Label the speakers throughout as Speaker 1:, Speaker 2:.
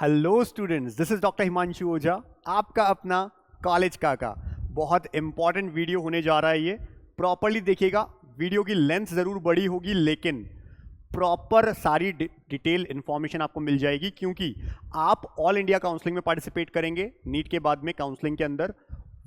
Speaker 1: Hello students, this is doctor Himanshu Ojha, आपका अपना college काका। बहुत इंपॉर्टेंट वीडियो होने जा रहा है ये, प्रॉपरली देखिएगा। वीडियो की लेंथ ज़रूर बड़ी होगी लेकिन प्रॉपर सारी डिटेल इन्फॉर्मेशन आपको मिल जाएगी, क्योंकि आप ऑल इंडिया काउंसलिंग में पार्टिसिपेट करेंगे नीट के बाद में काउंसलिंग के अंदर।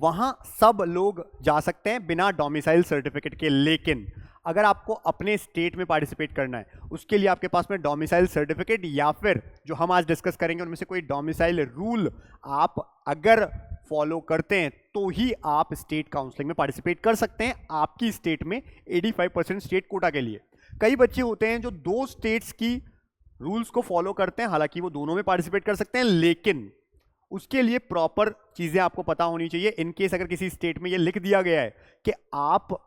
Speaker 1: वहाँ सब लोग जा सकते हैं बिना डोमिसाइल सर्टिफिकेट के, लेकिन अगर आपको अपने स्टेट में पार्टिसिपेट करना है उसके लिए आपके पास में डोमिसाइल सर्टिफिकेट या फिर जो हम आज डिस्कस करेंगे उनमें से कोई डोमिसाइल रूल आप अगर फॉलो करते हैं तो ही आप स्टेट काउंसलिंग में पार्टिसिपेट कर सकते हैं आपकी स्टेट में 85% स्टेट कोटा के लिए। कई बच्चे होते हैं जो दो स्टेट्स की रूल्स को फॉलो करते हैं, हालांकि वो दोनों में पार्टिसिपेट कर सकते हैं, लेकिन उसके लिए प्रॉपर चीजें आपको पता होनी चाहिए। इनकेस अगर किसी स्टेट में ये लिख दिया गया है कि आप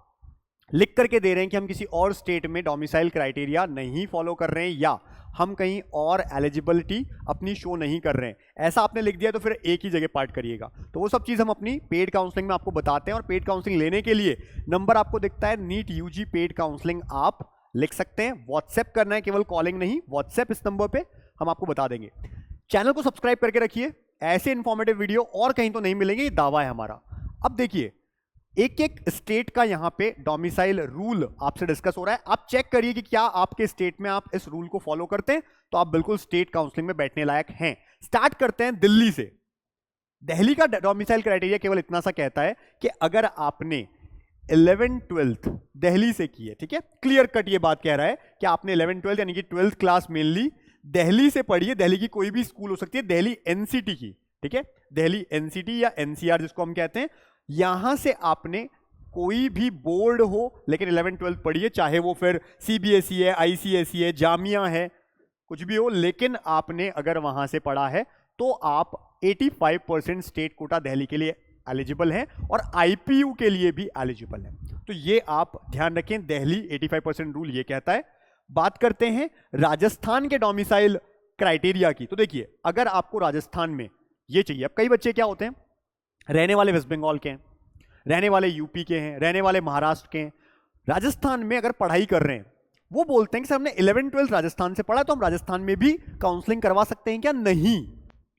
Speaker 1: लिख करके दे रहे हैं कि हम किसी और स्टेट में डोमिसाइल क्राइटेरिया नहीं फॉलो कर रहे हैं या हम कहीं और एलिजिबिलिटी अपनी शो नहीं कर रहे हैं, ऐसा आपने लिख दिया तो फिर एक ही जगह पार्ट करिएगा। तो वो सब चीज़ हम अपनी पेड काउंसलिंग में आपको बताते हैं। और पेड काउंसलिंग लेने के लिए नंबर आपको दिखता है, नीट यूजी पेड काउंसलिंग आप लिख सकते हैं। व्हाट्सएप करना है, केवल कॉलिंग नहीं, व्हाट्सएप इस नंबर पर हम आपको बता देंगे। चैनल को सब्सक्राइब करके रखिए, ऐसे इंफॉर्मेटिव वीडियो और कहीं तो नहीं मिलेंगे, ये दावा है हमारा। अब देखिए, एक एक स्टेट का यहां पे डोमिसाइल रूल आपसे डिस्कस हो रहा है। आप चेक करिए कि क्या आपके स्टेट में आप इस रूल को फॉलो करते हैं, तो आप बिल्कुल स्टेट काउंसलिंग में बैठने लायक हैं। स्टार्ट करते हैं दिल्ली से। दिल्ली का डोमिसाइल क्राइटेरिया केवल इतना सा कहता है कि अगर आपने 11th-12th दिल्ली से की है, ठीक है, क्लियर कट ये बात कह रहा है कि आपने 11th-12th यानी कि 12th क्लास मेनली दिल्ली से पढ़ी है। दिल्ली की कोई भी स्कूल हो सकती है, दिल्ली एनसीटी की, ठीक है, दिल्ली एनसीटी या एनसीआर जिसको हम कहते हैं, यहां से आपने कोई भी बोर्ड हो लेकिन 11th-12th पढ़ी है, चाहे वो फिर सीबीएसई है, आईसीएसई है, जामिया है, कुछ भी हो, लेकिन आपने अगर वहां से पढ़ा है तो आप 85% स्टेट कोटा दिल्ली के लिए एलिजिबल हैं और आईपीयू के लिए भी एलिजिबल हैं। तो ये आप ध्यान रखें, दिल्ली 85% रूल ये कहता है। बात करते हैं राजस्थान के डोमिसाइल क्राइटेरिया की। तो देखिए, अगर आपको राजस्थान में ये चाहिए, अब कई बच्चे क्या होते हैं, रहने वाले वेस्ट बंगाल के हैं, रहने वाले यूपी के हैं, रहने वाले महाराष्ट्र के हैं, राजस्थान में अगर पढ़ाई कर रहे हैं, वो बोलते हैं कि सर हमने 11th-12th राजस्थान से पढ़ा तो हम राजस्थान में भी काउंसलिंग करवा सकते हैं क्या? नहीं,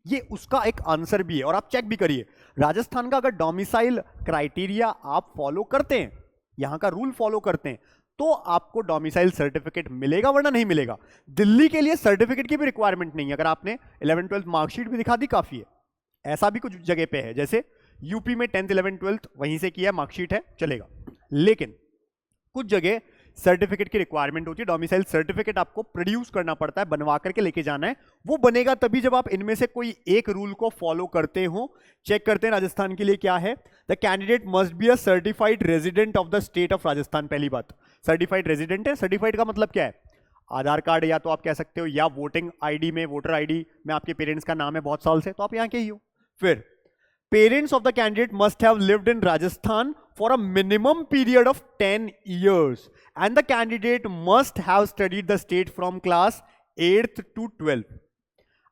Speaker 1: ये उसका एक आंसर भी है। और आप चेक भी करिए, राजस्थान का अगर डोमिसाइल क्राइटेरिया आप फॉलो करते हैं, यहां का रूल फॉलो करते हैं, तो आपको डोमिसाइल सर्टिफिकेट मिलेगा, वरना नहीं मिलेगा। दिल्ली के लिए सर्टिफिकेट की भी रिक्वायरमेंट नहीं है, अगर आपने 11th-12th मार्कशीट भी दिखा दी काफी है। ऐसा भी कुछ जगह पे है, जैसे यूपी में 10th 11th 12th वहीं से किया, मार्कशीट है, चलेगा। लेकिन कुछ जगह सर्टिफिकेट की रिक्वायरमेंट होती है, डोमिसाइल सर्टिफिकेट आपको प्रोड्यूस करना पड़ता है, बनवा करके लेके जाना है। वो बनेगा तभी जब आप इनमें से कोई एक रूल को फॉलो करते हो। चेक करते हैं राजस्थान के लिए क्या है। The candidate must be a certified resident of the state of Rajasthan. पहली बात, सर्टिफाइड रेजिडेंट है। सर्टिफाइड का मतलब क्या है? आधार कार्ड, या तो आप कह सकते हो, या वोटिंग आईडी में, वोटर आईडी में आपके पेरेंट्स का नाम है बहुत साल से, तो आप यहां के ही हो। फिर parents of the candidate must have lived in Rajasthan for a minimum period of 10 years and the candidate must have studied the state from class 8th to 12th।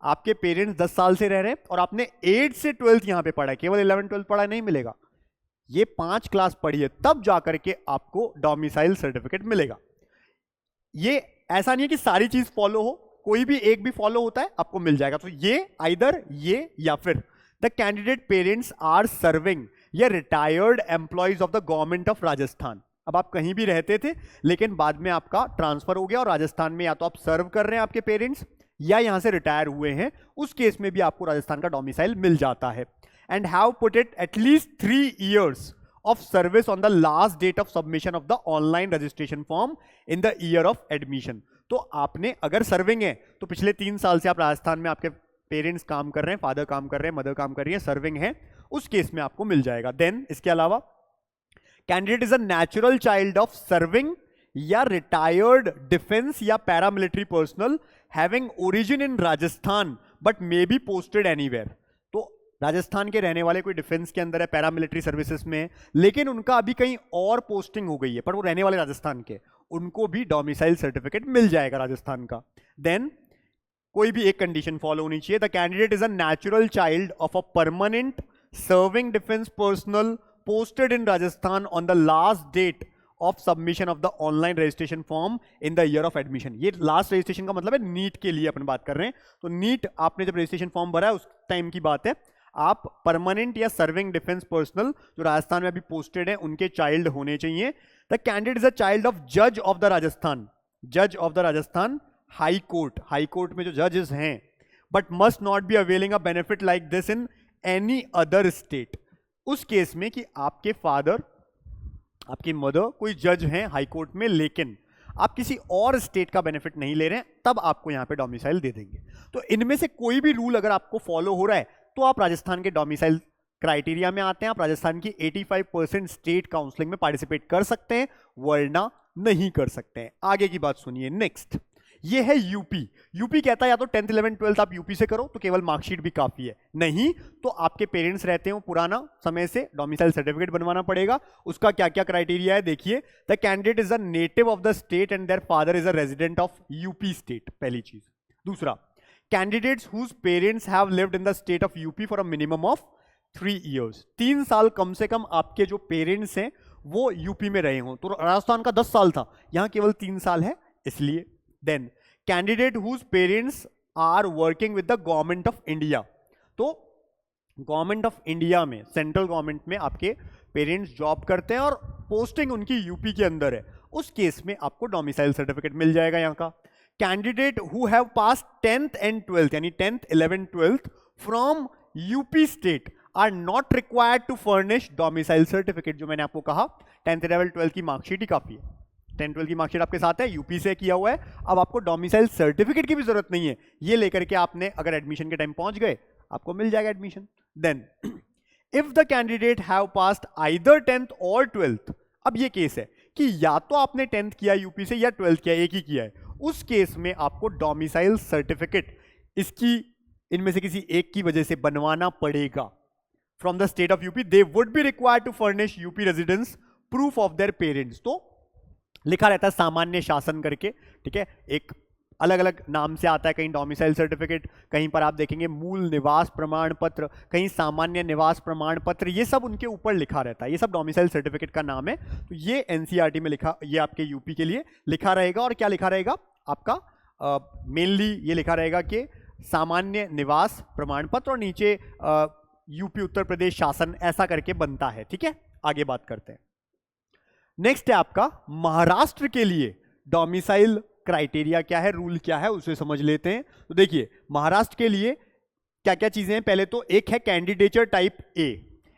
Speaker 1: आपके पेरेंट्स 10 साल से रह रहे हैं और आपने 8 से 12th यहां पे पढ़ा है, केवल 11th-12th पढ़ा नहीं मिलेगा, ये 5 क्लास पढ़ी है, तब जाकर के आपको डोमिसाइल सर्टिफिकेट मिलेगा। ये ऐसा नहीं है कि सारी चीज फॉलो हो, कोई भी एक भी फॉलो होता है आपको मिल जाएगा। तो ये आइदर ये या फिर the candidate parents are serving या retired employees of the government of Rajasthan. अब आप कहीं भी रहते थे लेकिन बाद में आपका ट्रांसफर हो गया और राजस्थान में या तो आप सर्व कर रहे हैं आपके पेरेंट्स या यहां से रिटायर हुए हैं, उस केस में भी आपको राजस्थान का डोमिसाइल मिल जाता है। And have put it at least 3 years of service on the last date of submission of the online registration form in the year of admission। तो आपने अगर सर्विंग है तो पिछले 3 साल से आप राजस्थान में, आपके पेरेंट्स काम कर रहे हैं, फादर काम कर रहे हैं, मदर काम कर रही है, सर्विंग है, उस केस में आपको मिल जाएगा। देन इसके अलावा candidate is a natural child of serving या रिटायर्ड डिफेंस या paramilitary personal having origin in Rajasthan but may be posted anywhere. तो राजस्थान के रहने वाले, कोई डिफेंस के अंदर है, पैरामिलिट्री सर्विसेज में है, लेकिन उनका अभी कहीं और पोस्टिंग हो गई है, पर वो रहने वाले राजस्थान के, उनको भी डोमिसाइल सर्टिफिकेट मिल जाएगा राजस्थान का। देन कोई भी एक कंडीशन फॉलो होनी चाहिए, the candidate is a natural child of a permanent serving defence personnel posted in Rajasthan on the last date of submission of the online registration form in the year of admission. ये last registration का मतलब है NEET के लिए अपन बात कर रहे हैं। तो नीट आपने जब रजिस्ट्रेशन फॉर्म भरा है उस टाइम की बात है। आप परमानेंट या सर्विंग डिफेंस पर्सनल जो राजस्थान में अभी पोस्टेड है उनके चाइल्ड होने चाहिए। The candidate is a child of जज ऑफ द राजस्थान, जज of the Rajasthan high court, high court में जो जजेस हैं, but must not be availing a benefit like this in any other state. उस केस में कि आपके फादर, आपकी मदर कोई जज हैं हाई कोर्ट में, लेकिन आप किसी और स्टेट का बेनिफिट नहीं ले रहे हैं, तब आपको यहां पे डोमिसाइल दे देंगे। तो इनमें से कोई भी रूल अगर आपको फॉलो हो रहा है तो आप राजस्थान के डोमिसाइल क्राइटेरिया में आते हैं। आप राजस्थान की 85% स्टेट काउंसलिंग में पार्टिसिपेट कर सकते हैं, वरना नहीं कर सकते हैं। आगे की बात सुनिए। नेक्स्ट ये है यूपी। यूपी कहता है या तो 10th 11th 12th आप यूपी से करो तो केवल मार्कशीट भी काफी है, नहीं तो आपके पेरेंट्स रहते हो पुराना समय से, डोमिसाइल सर्टिफिकेट बनवाना पड़ेगा। उसका क्या क्या क्राइटेरिया है देखिए। The candidate is a native of the state and their father is a resident of UP state, पहली चीज। दूसरा, candidates whose parents have lived in the state of UP for a minimum of 3 years, 3 साल कम से कम आपके जो parents हैं वो UP में रहे हों। तो राजस्थान का 10 साल था, यहां केवल 3 साल है इसलिए। Then candidate whose parents are working with the government of India. तो गवर्नमेंट ऑफ इंडिया में, सेंट्रल गवर्नमेंट में आपके पेरेंट्स जॉब करते हैं और पोस्टिंग उनकी यूपी के अंदर है, उस केस में आपको डोमिसाइल सर्टिफिकेट मिल जाएगा यहां का। Candidate who have pass 10th and 12th यानी 10th 11th 12th from UP state are not required to furnish domicile certificate. जो मैंने आपको कहा 10th 11th 12th की मार्कशीट ही काफी है, 10th 12th की मार्कशीट आपके साथ है, यूपी से किया हुआ है, अब आपको डोमिसाइल सर्टिफिकेट की भी जरूरत नहीं है। ये लेकर के आपने अगर एडमिशन के टाइम पहुंच गए आपको मिल जाएगा admission. Then if the candidate have passed either 10th और 12th, अब ये केस है कि या तो आपने 10th किया यूपी से या 12th किया, एक ही किया है, उस केस में आपको डोमिसाइल सर्टिफिकेट इसकी इनमें से किसी एक की वजह से बनवाना पड़ेगा। From the state of UP they would be required to furnish UP residence proof of their parents. तो लिखा रहता है सामान्य शासन करके, ठीक है, एक अलग अलग नाम से आता है, कहीं डोमिसाइल सर्टिफिकेट, कहीं पर आप देखेंगे मूल निवास प्रमाण पत्र, कहीं सामान्य निवास प्रमाण पत्र, ये सब उनके ऊपर लिखा रहता है, ये सब डोमिसाइल सर्टिफिकेट का नाम है। तो ये एनसीईआरटी में लिखा, ये आपके यूपी के लिए लिखा रहेगा। और क्या लिखा रहेगा आपका, मेनली ये लिखा रहेगा कि सामान्य निवास प्रमाण पत्र और नीचे यूपी उत्तर प्रदेश शासन, ऐसा करके बनता है, ठीक है। आगे बात करते हैं। नेक्स्ट है आपका महाराष्ट्र के लिए डोमिसाइल क्राइटेरिया क्या है, रूल क्या है, उसे समझ लेते हैं। तो देखिए महाराष्ट्र के लिए क्या क्या चीजें हैं। पहले तो एक है कैंडिडेचर टाइप ए,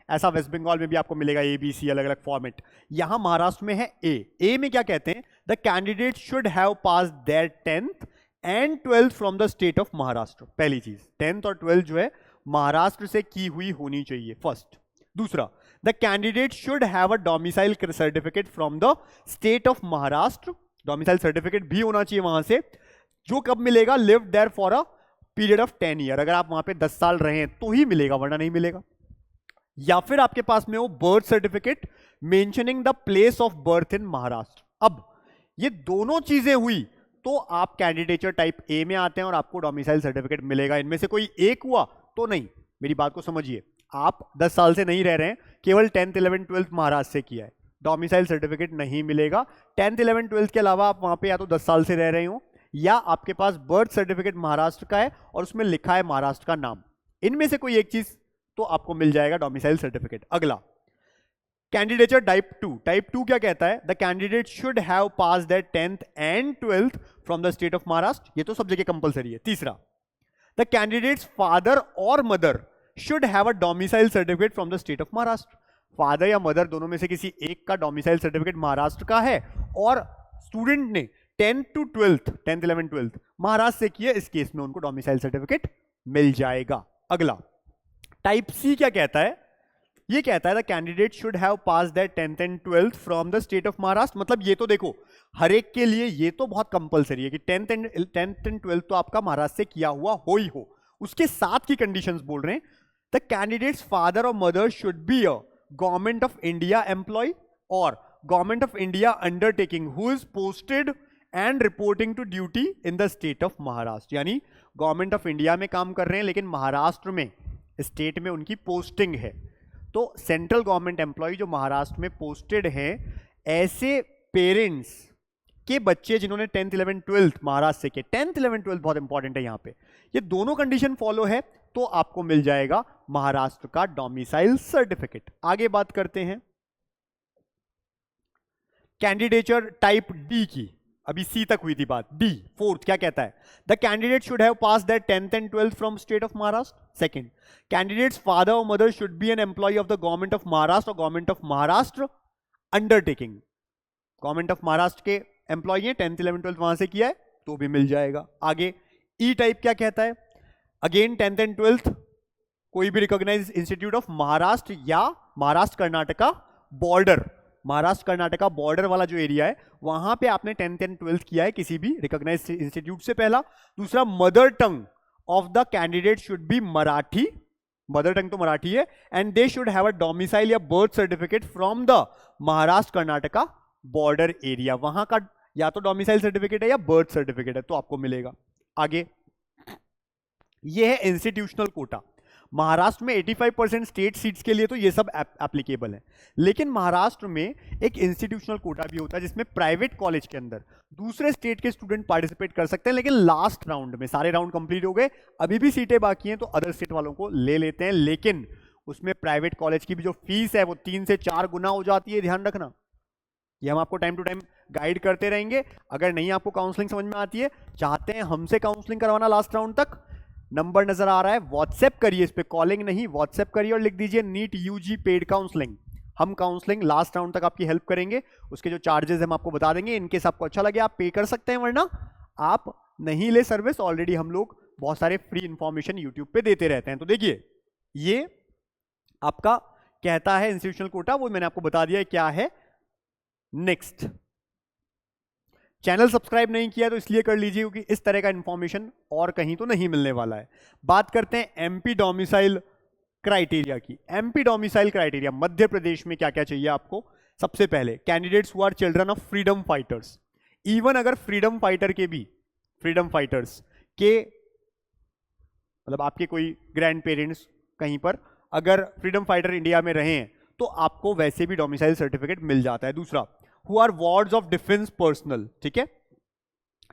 Speaker 1: ऐसा वेस्ट बंगाल में भी आपको मिलेगा ए बी सी अलग अलग फॉर्मेट, यहां महाराष्ट्र में है ए में क्या कहते हैं, the candidate should have pass their 10th and 12th from the state of Maharashtra. पहली चीज 10th और 12th जो है महाराष्ट्र से की हुई होनी चाहिए, फर्स्ट। दूसरा, the candidate should have a domicile certificate from the state of Maharashtra, domicile certificate भी होना चाहिए वहां से, जो कब मिलेगा, lived there for a period of 10 year, अगर आप वहां पे 10 साल रहे तो ही मिलेगा, वरना नहीं मिलेगा। या फिर आपके पास में हो birth certificate mentioning the place of birth in Maharashtra. अब ये दोनों चीजें हुई तो आप कैंडिडेचर टाइप ए में आते हैं और आपको डोमिसाइल सर्टिफिकेट मिलेगा। इनमें से कोई एक हुआ तो नहीं, मेरी बात को समझिए, आप 10 साल से नहीं रह रहे हैं, केवल 10th 11th 12th महाराष्ट्र से किया है, डोमिसाइल सर्टिफिकेट नहीं मिलेगा। 10th 11th 12th के अलावा आप वहां पे या तो 10 साल से रह रहे हो या आपके पास बर्थ सर्टिफिकेट महाराष्ट्र का है और उसमें लिखा है महाराष्ट्र का नाम, इनमें से कोई एक चीज तो आपको मिल जाएगा डोमिसाइल सर्टिफिकेट। अगला कैंडिडेचर टाइप 2 क्या कहता है, the candidate should have pass that 10th and 12th from the state of Maharashtra, ये तो सब जगह कंपलसरी है। तीसरा, द कैंडिडेट्स फादर और mother should have a domicile certificate from the state of Maharashtra, father या मदर दोनों में से किसी एक का डोमिसाइल सर्टिफिकेट महाराष्ट्र का है और स्टूडेंट ने 10th to 12th 10th 11th 12th Maharashtra से किया, इस केस में उनको डोमिसाइल सर्टिफिकेट मिल जाएगा। अगला टाइप सी क्या कहता है, ये कहता है the candidate should have pass that 10th and 12th from the state of Maharashtra. मतलब ये तो देखो हर एक के लिए ये तो बहुत कंपलसरी है कि 10th and 12th तो आपका महाराष्ट्र से किया हुआ हो ही हो, उसके साथ की कंडीशंस बोल रहे हैं, द कैंडिडेट्स फादर और mother should be a government of India employ और government of India undertaking who is posted and reporting to duty in the state of Maharashtra. यानी गवर्नमेंट ऑफ इंडिया में काम कर रहे हैं लेकिन महाराष्ट्र में स्टेट में उनकी पोस्टिंग है, तो सेंट्रल गवर्नमेंट एम्प्लॉय जो महाराष्ट्र में पोस्टेड है ऐसे पेरेंट्स के बच्चे जिन्होंने 10th 11th 12th महाराष्ट्र से किए, 10th 11th 12th बहुत इंपॉर्टेंट है यहां पे, ये दोनों कंडीशन फॉलो है तो आपको मिल जाएगा महाराष्ट्र का डोमिसाइल सर्टिफिकेट। आगे बात करते हैं कैंडिडेचर टाइप डी की, अभी सी तक हुई थी बात, डी फोर्थ क्या कहता है, the candidate should have pass that 10th and 12th from state of Maharashtra. Second, candidates father और mother should be an employ of the government of Maharashtra और government of Maharashtra undertaking, government of Maharashtra के employ है, 10th 11th 12th वहां से किया है तो भी मिल जाएगा। आगे ई टाइप क्या कहता है, अगेन 10th and 12th कोई भी रिकॉग्नाइज इंस्टीट्यूट ऑफ महाराष्ट्र या महाराष्ट्र कर्नाटका बॉर्डर, महाराष्ट्र कर्नाटका बॉर्डर वाला जो एरिया है वहां पे आपने 10th and 12th किया है किसी भी रिकॉग्नाइज इंस्टीट्यूट से, पहला। दूसरा, mother tongue of the candidate should be Marathi, mother tongue तो मराठी है, and they should have a domicile या birth certificate from the Maharashtra Karnataka border area, वहां का या तो डोमिसाइल सर्टिफिकेट है या बर्थ सर्टिफिकेट है तो आपको मिलेगा। आगे ये है इंस्टीट्यूशनल कोटा, महाराष्ट्र में 85% स्टेट सीट्स के लिए तो ये सब एप्लीकेबल है, लेकिन महाराष्ट्र में एक इंस्टीट्यूशनल कोटा भी होता है जिसमें प्राइवेट कॉलेज के अंदर दूसरे स्टेट के स्टूडेंट पार्टिसिपेट कर सकते हैं, लेकिन लास्ट राउंड में सारे राउंड कंप्लीट हो गए, अभी भी सीटें बाकी हैं तो अदर स्टेट वालों को ले लेते हैं, लेकिन उसमें प्राइवेट कॉलेज की भी जो फीस है वो 3 से 4 गुना हो जाती है, ध्यान रखना। ये हम आपको टाइम टू टाइम गाइड करते रहेंगे। अगर नहीं आपको काउंसलिंग समझ में आती है, चाहते हैं हमसे काउंसलिंग करवाना लास्ट राउंड तक, नंबर नजर आ रहा है, व्हाट्सएप करिए, इस पे कॉलिंग नहीं, व्हाट्सएप करिए और लिख दीजिए नीट यूजी पेड काउंसलिंग। हम काउंसलिंग लास्ट राउंड तक आपकी हेल्प करेंगे, उसके जो चार्जेस हम आपको बता देंगे, इनकेस आपको अच्छा लगे आप पे कर सकते हैं, वरना आप नहीं ले सर्विस, ऑलरेडी हम लोग बहुत सारे फ्री इंफॉर्मेशन यूट्यूब पे देते रहते हैं। तो देखिए ये आपका कहता है इंस्टीट्यूशनल कोटा, वो मैंने आपको बता दिया क्या है। नेक्स्ट, चैनल सब्सक्राइब नहीं किया तो इसलिए कर लीजिए क्योंकि इस तरह का इंफॉर्मेशन और कहीं तो नहीं मिलने वाला है। बात करते हैं एमपी डोमिसाइल क्राइटेरिया की। MP domicile criteria, Madhya Pradesh में क्या क्या चाहिए आपको। सबसे पहले, candidates who are children of freedom fighters, even अगर फ्रीडम फाइटर के भी, फ्रीडम फाइटर्स के मतलब आपके कोई ग्रैंड पेरेंट्स कहीं पर अगर फ्रीडम फाइटर इंडिया में रहे हैं तो आपको वैसे भी डोमिसाइल सर्टिफिकेट मिल जाता है। दूसरा, who are wards of defence personnel, ठीक है,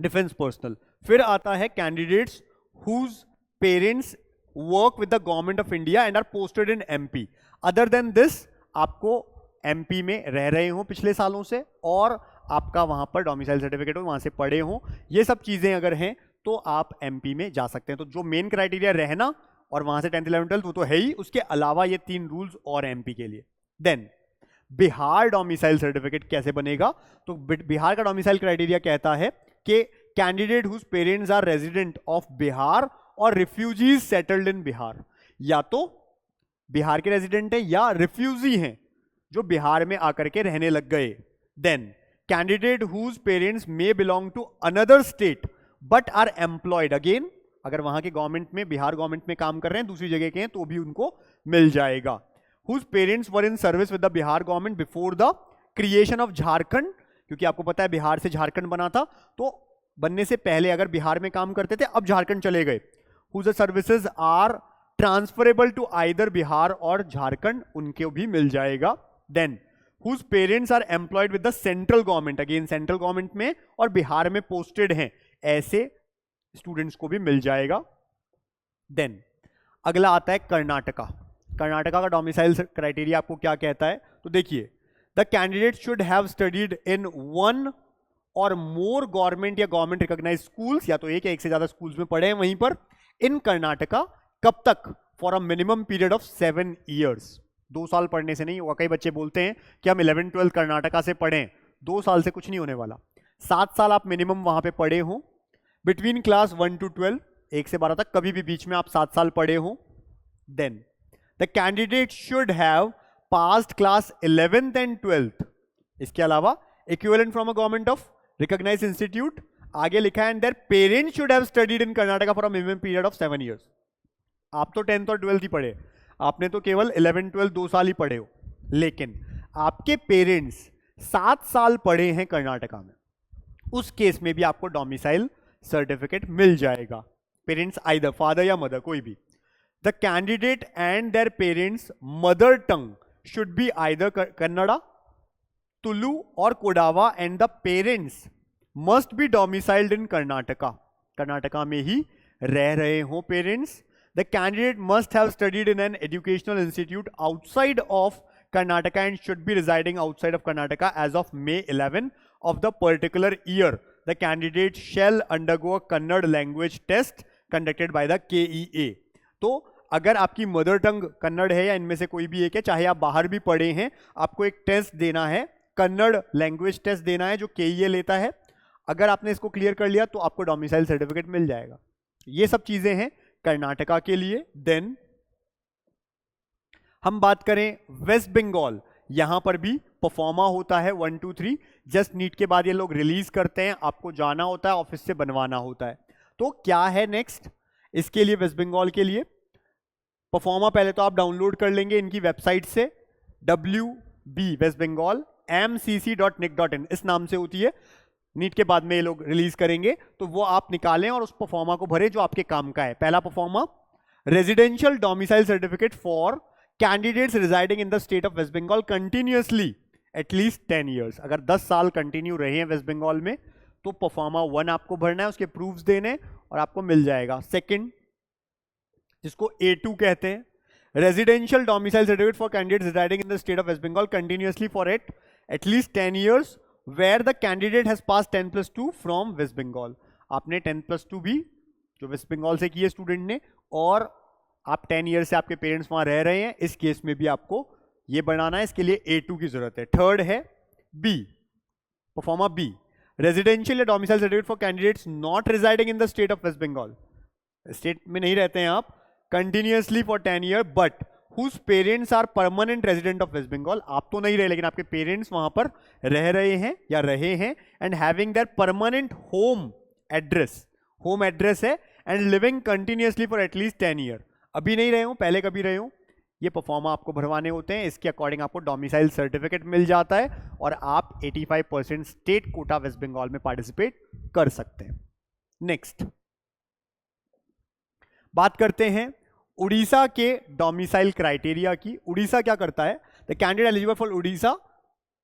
Speaker 1: डिफेंस पर्सनल। फिर आता है candidates whose parents work with the government of India and are posted in MP. Other than this, आपको एमपी में रह रहे हो पिछले सालों से और आपका वहां पर डोमिसाइल सर्टिफिकेट हो, वहां से पढ़े हो, ये सब चीजें अगर हैं तो आप एमपी में जा सकते हैं। तो जो मेन क्राइटेरिया रहना और वहां से 10th 11th 12th वो तो है ही, उसके अलावा ये 3 रूल्स और एमपी के लिए। देन बिहार डोमिसाइल सर्टिफिकेट कैसे बनेगा, तो बिहार का डोमिसाइल क्राइटेरिया कहता है कि candidate whose parents are resident of Bihar और रिफ्यूजीज सेटल्ड इन बिहार, या तो बिहार के रेजिडेंट है या रिफ्यूजी हैं जो बिहार में आकर के रहने लग गए। Then candidate whose parents may belong to another state but are employed, again अगर वहां के गवर्नमेंट में, बिहार गवर्नमेंट में काम कर रहे हैं, दूसरी जगह के हैं तो भी उनको मिल जाएगा। Whose parents were in service with the Bihar government before the creation of Jharkhand, क्योंकि आपको पता है बिहार से झारखंड बना था, तो बनने से पहले अगर बिहार में काम करते थे अब झारखंड चले गए। Whose services are transferable to either Bihar और झारखंड, उनको भी मिल जाएगा। Then whose parents are employed with the central government, again central government में और बिहार में पोस्टेड हैं, ऐसे स्टूडेंट्स को भी मिल जाएगा। देन अगला आता है कर्नाटका। कर्नाटका का डोमिसाइल क्राइटेरिया आपको क्या कहता है, तो देखिए, the candidate should have studied इन 1 और मोर गवर्नमेंट या गवर्नमेंट रिकॉग्नाइज्ड स्कूल्स, या तो एक या एक से ज्यादा स्कूल्स में पढ़े हैं वहीं पर, इन कर्नाटका, कब तक, for a minimum period of 7 years. 2 साल पढ़ने से नहीं होगा, कई बच्चे बोलते हैं कि हम 11th 12th कर्नाटका से पढ़ें, 2 साल से कुछ नहीं होने वाला, 7 साल आप मिनिमम वहां पे पढ़े हो, बिटवीन क्लास 1 to 12, 1 से 12 तक, कभी भी बीच में आप 7 साल पढ़े हो। Then the candidate should have passed class 11th and 12th, इसके अलावा equivalent from a government of recognised institute, आगे लिखा है and their parents should have studied in Karnataka for a minimum period of 7 years. आप तो 10th और 12th ही पढ़े, आपने तो केवल 11th 12th 2 साल ही पढ़े हो, लेकिन आपके पेरेंट्स 7 साल पढ़े हैं कर्नाटका में, उस केस में भी आपको डोमिसाइल सर्टिफिकेट मिल जाएगा। पेरेंट्स आइदर फादर या मदर, कोई भी। The candidate and their parents mother tongue should be either Kannada Tulu और Kodava and the parents must be domiciled in Karnataka, Karnataka में ही रह रहे हो parents. The candidate must have studied in an educational institute outside of Karnataka and should be residing outside of Karnataka as of May 11 of the particular year. The candidate shall undergo a Kannada language test conducted by the KEA. तो अगर आपकी mother tongue Kannada है या इनमें से कोई भी एक है, चाहे आप बाहर भी पढ़े हैं, आपको एक टेस्ट देना है, कन्नड़ लैंग्वेज टेस्ट देना है जो KEA लेता है. अगर आपने इसको क्लियर कर लिया तो आपको डोमिसाइल सर्टिफिकेट मिल जाएगा. ये सब चीजें हैं कर्नाटका के लिए. देन हम बात करें वेस्ट बंगाल, यहां पर भी परफॉर्मा होता है 1 2 3. जस्ट नीट के बाद ये लोग रिलीज करते हैं, आपको जाना होता है, ऑफिस से बनवाना होता है. तो क्या है नेक्स्ट इसके लिए वेस्ट बंगाल के लिए परफॉर्मा? पहले तो आप डाउनलोड कर लेंगे इनकी वेबसाइट से, WB वेस्ट बंगाल mcc.nic.in इस नाम से होती है. नीट के बाद में ये लोग रिलीज करेंगे, तो वो आप निकालें और उस परफॉर्मा को भरे जो आपके काम का है. पहला proforma, residential domicile certificate for candidates residing in the state of West Bengal continuously at least 10 years. अगर 10 साल कंटिन्यू रहे हैं वेस्ट बंगाल में तो परफॉर्मा 1 आपको भरना है, उसके प्रूफ्स देने और आपको मिल जाएगा. सेकंड, जिसको A2 कहते हैं, residential domicile certificate for candidates residing in the state of West Bengal continuously for at least 10 years where the candidate has pass 10+2 from West Bengal. आपने 10+2 भी जो वेस्ट बंगाल से की है स्टूडेंट ने, और आप 10 ईयर से आपके पेरेंट्स वहां रह रहे हैं, इस केस में भी आपको ये बनाना है. इसके लिए A2 की जरूरत है. थर्ड है B, परफॉर्मा B, रेजिडेंशियल या domicile certificate for candidates not residing in the state of West Bengal. State में नहीं रहते हैं आप, continuously for 10 year but whose parents are permanent resident of West Bengal. आप तो नहीं रहे लेकिन आपके पेरेंट्स वहां पर रह रहे हैं या रहे हैं, and having their permanent home address है, and living continuously for at least 10 year. अभी नहीं रहे हूं, पहले कभी रहे हूं, ये परफॉर्मा आपको भरवाने होते हैं. इसके अकॉर्डिंग आपको डोमिसाइल सर्टिफिकेट मिल जाता है और आप 85% स्टेट कोटा वेस्ट बंगाल में पार्टिसिपेट कर सकते हैं. नेक्स्ट बात करते हैं उड़ीसा के डोमिसाइल क्राइटेरिया की. उड़ीसा क्या करता है? The candidate eligible for Orissa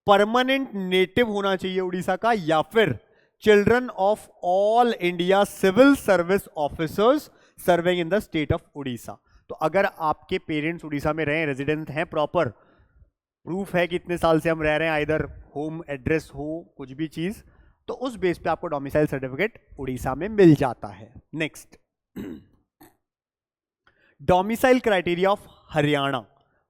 Speaker 1: permanent native होना चाहिए उड़ीसा का, या फिर children of all India civil service officers serving in the state of Orissa. तो अगर आपके पेरेंट्स उड़ीसा में रहे, रेजिडेंट हैं, प्रॉपर प्रूफ है कि इतने साल से हम रह रहे हैं, आइदर होम एड्रेस हो कुछ भी चीज, तो उस बेस पे आपको डोमिसाइल सर्टिफिकेट उड़ीसा में मिल जाता है. Next, domicile criteria of Haryana.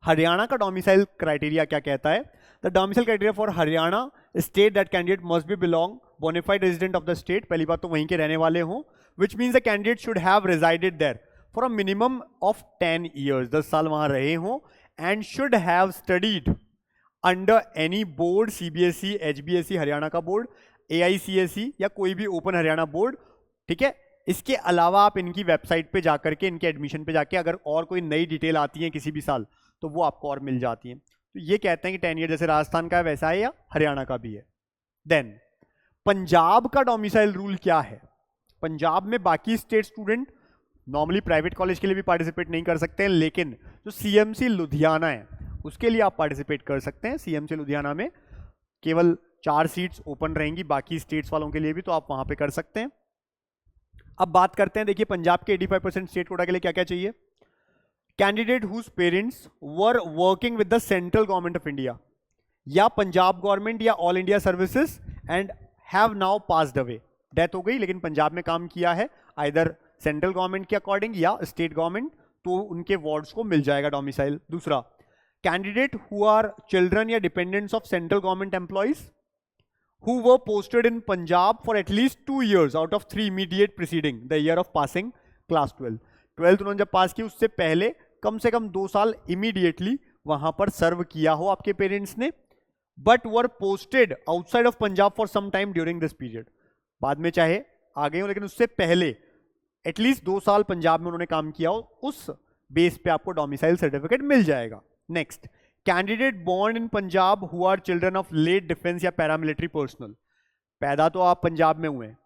Speaker 1: Haryana का डोमिसाइल क्राइटेरिया क्या कहता है? The domicile criteria for Haryana state that candidate must be belong bona fide resident of the state. पहली बात तो वहीं के रहने वाले हों, which means the candidate should have resided there for a minimum of 10 years. 10 साल वहां रहे हों, and should have studied under any board, CBSE, HBSE Haryana का बोर्ड, AICSE या कोई भी ओपन हरियाणा बोर्ड. ठीक है, इसके अलावा आप इनकी वेबसाइट पे जाकर के, इनके एडमिशन पे जाके अगर और कोई नई डिटेल आती है किसी भी साल तो वो आपको और मिल जाती है. तो ये कहते हैं कि 10 ईयर जैसे राजस्थान का है वैसा है या हरियाणा का भी है. देन पंजाब का डोमिसाइल रूल क्या है? पंजाब में बाकी state student normally private college के लिए भी पार्टिसिपेट नहीं कर सकते हैं, लेकिन जो CMC लुधियाना है उसके लिए आप पार्टिसिपेट कर सकते हैं. CMC लुधियाना में केवल 4 सीट्स ओपन रहेंगी, बाकी स्टेट्स वालों के लिए भी, तो आप वहां पे कर सकते हैं. अब बात करते हैं, देखिए पंजाब के 85% स्टेट कोटा के लिए क्या क्या चाहिए. Candidate whose parents were working with the central government of India या पंजाब गवर्नमेंट या all India services and have now passed away. Death हो गई लेकिन पंजाब में काम किया है, आइदर सेंट्रल गवर्नमेंट के अकॉर्डिंग या स्टेट गवर्नमेंट, तो उनके वार्ड्स को मिल जाएगा डोमिसाइल. दूसरा, कैंडिडेट हु आर चिल्ड्रन या dependents of central government employees who were posted in Punjab for at least 2 years out of 3 immediate preceding the year of passing class 12. 12th उन्होंने जब पास की उससे पहले कम से कम 2 साल इमीडिएटली वहां पर सर्व किया हो आपके पेरेंट्स ने, but were posted outside of Punjab for some time during this period. बाद में चाहे आ गए हो लेकिन उससे पहले एटलीस्ट 2 साल पंजाब में उन्होंने काम किया हो, उस बेस पे आपको डोमिसाइल सर्टिफिकेट मिल जाएगा. Next, candidate born in Punjab who are children of late defence या पैरामिलिट्री पर्सनल. पैदा तो आप पंजाब में हुए हैं,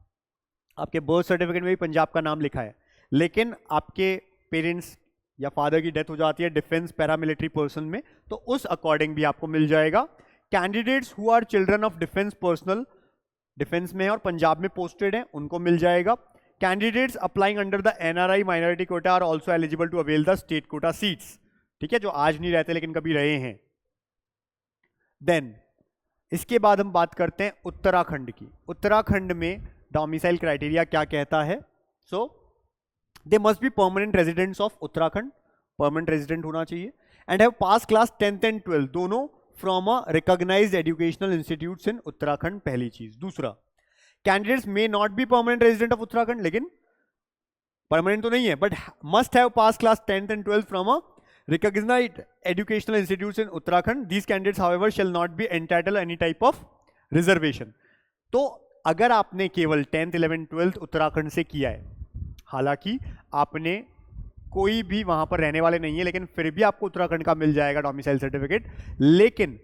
Speaker 1: आपके बर्थ सर्टिफिकेट में भी पंजाब का नाम लिखा है, लेकिन आपके पेरेंट्स या फादर की डेथ हो जाती है डिफेंस पैरामिलिट्री पर्सन में, तो उस अकॉर्डिंग भी आपको मिल जाएगा. Candidates who are children of defence personnel, defence में है और पंजाब में पोस्टेड है, उनको मिल जाएगा। Candidates applying under the NRI minority quota are also eligible to avail the state quota seats, ठीक है, जो आज नहीं रहते लेकिन कभी रहे हैं। देन इसके बाद हम बात करते हैं उत्तराखंड की। उत्तराखंड में डोमिसाइल क्राइटेरिया क्या कहता है? So they must be permanent residents of Uttarakhand, permanent resident होना चाहिए, and have pass class 10th and 12th दोनों from a recognized educational institutes in Uttarakhand, पहली चीज। दूसरा, candidates may not be permanent resident of Uttarakhand, लेकिन परमानेंट तो नहीं है, but must have pass class 10th and 12th from a recognized educational institutes in Uttarakhand. These candidates however shall not be entitled any type of reservation. तो अगर आपने केवल 10th 11th 12th Uttarakhand से किया है, हालांकि आपने कोई भी वहां पर रहने वाले नहीं है, लेकिन फिर भी आपको उत्तराखंड का मिल जाएगा डोमिसाइल सर्टिफिकेट। लेकिन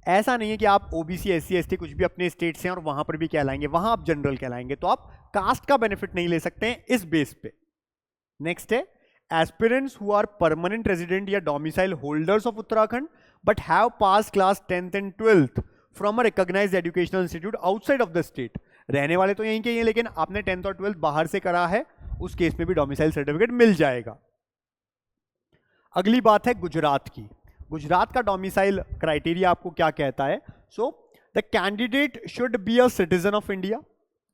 Speaker 1: ऐसा नहीं है कि आप ओबीसी एससी एसटी कुछ भी अपने स्टेट से हैं और वहां पर भी कहलाएंगे, वहां आप जनरल कहलाएंगे, तो आप कास्ट का बेनिफिट नहीं ले सकते हैं इस बेस पे। नेक्स्ट है aspirants who are permanent resident या domicile holders of Uttarakhand but have passed class 10th and 12th from a recognized educational institute outside of the state. रहने वाले तो यहीं के ही हैं, लेकिन आपने 10th और 12th बाहर से करा है, उस केस में भी डोमिसाइल सर्टिफिकेट मिल जाएगा। अगली बात है गुजरात की। गुजरात का डोमिसाइल क्राइटेरिया आपको क्या कहता है? So the candidate should be a citizen of India,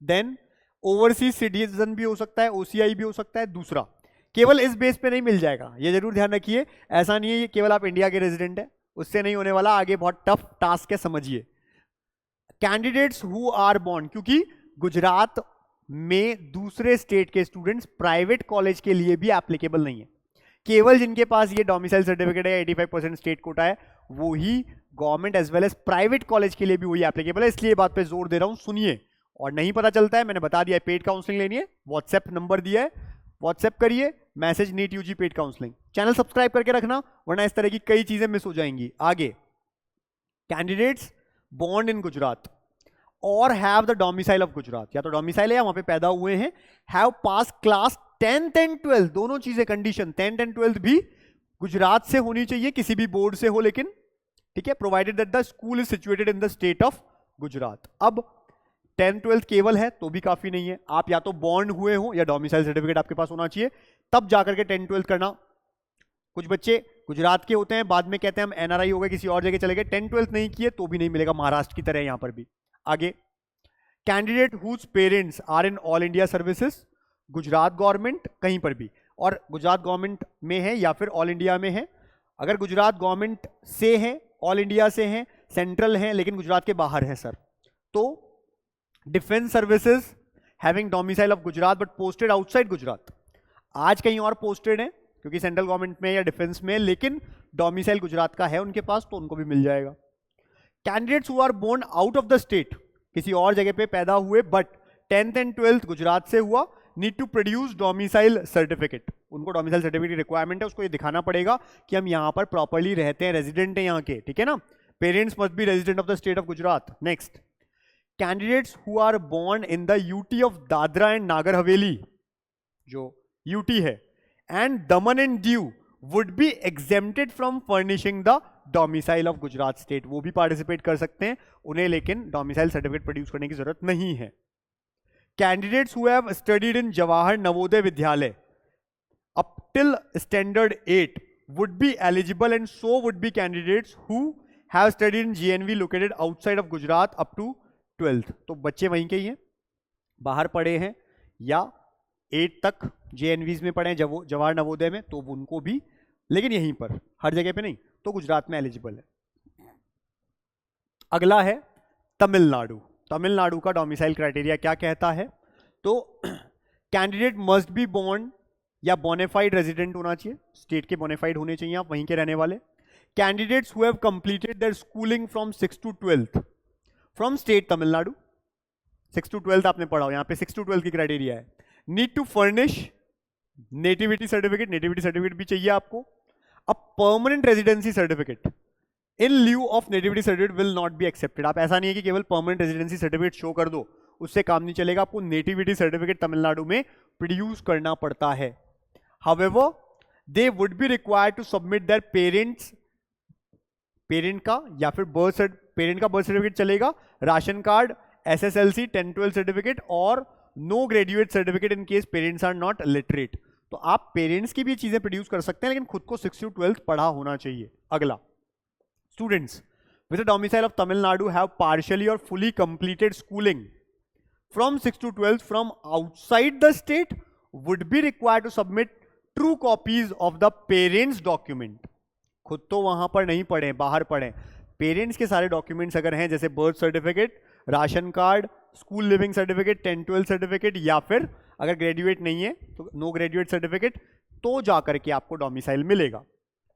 Speaker 1: then overseas citizen भी हो सकता है, ओसीआई भी हो सकता है। दूसरा, केवल इस बेस पे नहीं मिल जाएगा, ये जरूर ध्यान रखिए, ऐसा नहीं है ये केवल आप इंडिया के रेजिडेंट है, उससे नहीं होने वाला, आगे बहुत टफ टास्क है, समझिए। कैंडिडेट्स हु आर बॉर्न, क्योंकि गुजरात में दूसरे स्टेट के स्टूडेंट्स प्राइवेट कॉलेज के लिए भी एप्लीकेबल नहीं है, केवल जिनके पास ये डोमिसाइल सर्टिफिकेट है, 85% स्टेट कोटा है, वो ही government as well as private college के लिए भी वही एप्लीकेबल है। इसलिए बात पे जोर दे रहा हूं, सुनिए। और नहीं पता चलता है, मैंने बता दिया है, पेड काउंसलिंग लेनी है, व्हाट्सएप नंबर दिया है, व्हाट्सएप करिए, message NEET UG paid counselling. Channel subscribe करके रखना, वरना इस तरह की कई चीजें मिस हो जाएंगी। आगे, कैंडिडेट्स बॉर्न इन गुजरात और have the domicile of Gujarat, या तो डोमिसाइल है या वहां पे पैदा हुए हैं, have pass class 10th and 12th, दोनों चीजें कंडीशन, 10th एंड 12th भी गुजरात से होनी चाहिए, किसी भी बोर्ड से हो, लेकिन ठीक है, provided that the school is situated in the state of Gujarat. अब 10th 12th केवल है तो भी काफी नहीं है, आप या तो बॉर्न हुए हो या डोमिसाइल सर्टिफिकेट आपके पास होना चाहिए, तब जाकर के 10th 12th करना। कुछ बच्चे गुजरात के होते हैं, बाद में कहते हैं हम एनआरआई हो गए, किसी और जगह चले गए, 10th 12th नहीं किए तो भी नहीं मिलेगा, महाराष्ट्र की तरह यहां पर भी। आगे, candidate whose parents are in all India services, Gujarat government कहीं पर भी, और गुजरात गवर्नमेंट में है या फिर ऑल इंडिया में है। अगर गुजरात गवर्नमेंट से है, ऑल इंडिया से है, सेंट्रल है, लेकिन गुजरात के बाहर है सर, तो defence services having domicile of Gujarat but posted outside Gujarat, आज कहीं और पोस्टेड है क्योंकि सेंट्रल गवर्नमेंट में या डिफेंस में, लेकिन डोमिसाइल गुजरात का है उनके पास, तो उनको भी मिल जाएगा। Candidates who are born out of the state, किसी और जगह पे पैदा हुए but 10th and 12th Gujarat से हुआ, need to produce domicile certificate, उनको डोमिसाइल सर्टिफिकेट रिक्वायरमेंट है, उसको ये दिखाना पड़ेगा कि हम यहाँ पर प्रॉपर्ली रहते हैं, रेजिडेंट है यहाँ के, ठीक है ना। Parents must be resident of the state of Gujarat. Next, candidates who are born in the UT of Dadra and Nagar Haveli, जो यूटी है, and Daman and Diu would be exempted from furnishing the domicile of Gujarat state, वो भी पार्टिसिपेट कर सकते हैं, उन्हें लेकिन domicile certificate produce करने की जरूरत नहीं है। Candidates who have studied in Jawahar Navodaya Vidyalaya up till standard 8 would be eligible, and so would be candidates who have studied in JNV located outside of Gujarat up to 12th, तो बच्चे वहीं के ही हैं, बाहर पढ़े हैं या 8 तक जेएनवीज में पढ़े हैं, जवाहर नवोदय में, तो उनको भी, लेकिन यहीं पर, हर जगह पे नहीं, तो गुजरात में एलिजिबल है। अगला है तमिलनाडु। तमिलनाडु का डोमिसाइल क्राइटेरिया क्या कहता है? तो कैंडिडेट मस्ट बी बोर्न या बोनेफाइड रेजिडेंट होना चाहिए, स्टेट के बोनेफाइड होने चाहिए, आप वहीं के रहने वाले। Candidates who have completed there schooling from 6th to 12th from state Tamil Nadu, 6th to 12th आपने पढ़ा हो, यहाँ पे 6th to 12th की क्राइटेरिया है। Need to furnish nativity certificate, nativity certificate भी चाहिए आपको। अब permanent residency certificate in lieu of nativity certificate will not be accepted. आप ऐसा नहीं है कि केवल परमानेंट रेजिडेंसी सर्टिफिकेट शो कर दो, उससे काम नहीं चलेगा, आपको नेटिविटी सर्टिफिकेट तमिलनाडु में प्रोड्यूस करना पड़ता है। However they would be required to submit their parents parent का या फिर पेरेंट का बर्थ सर्टिफिकेट चलेगा, राशन कार्ड, SSLC 10-12 सर्टिफिकेट और no graduate certificate in case parents are not literate. तो आप पेरेंट्स की भी चीजें प्रोड्यूस कर सकते हैं, लेकिन खुद को 6 to 12 पढ़ा होना चाहिए। अगला, students with the domicile of Tamil Nadu have partially और fully completed schooling from 6 to 12 from outside the state would be required to submit true copies of the parents document। खुद तो वहां पर नहीं पढ़े, बाहर पढ़े, पेरेंट्स के सारे डॉक्यूमेंट्स अगर हैं जैसे birth certificate, ration card, school leaving certificate, 10-12 certificate, या फिर अगर ग्रेजुएट नहीं है तो नो ग्रेजुएट सर्टिफिकेट, तो जाकर के आपको डोमिसाइल मिलेगा।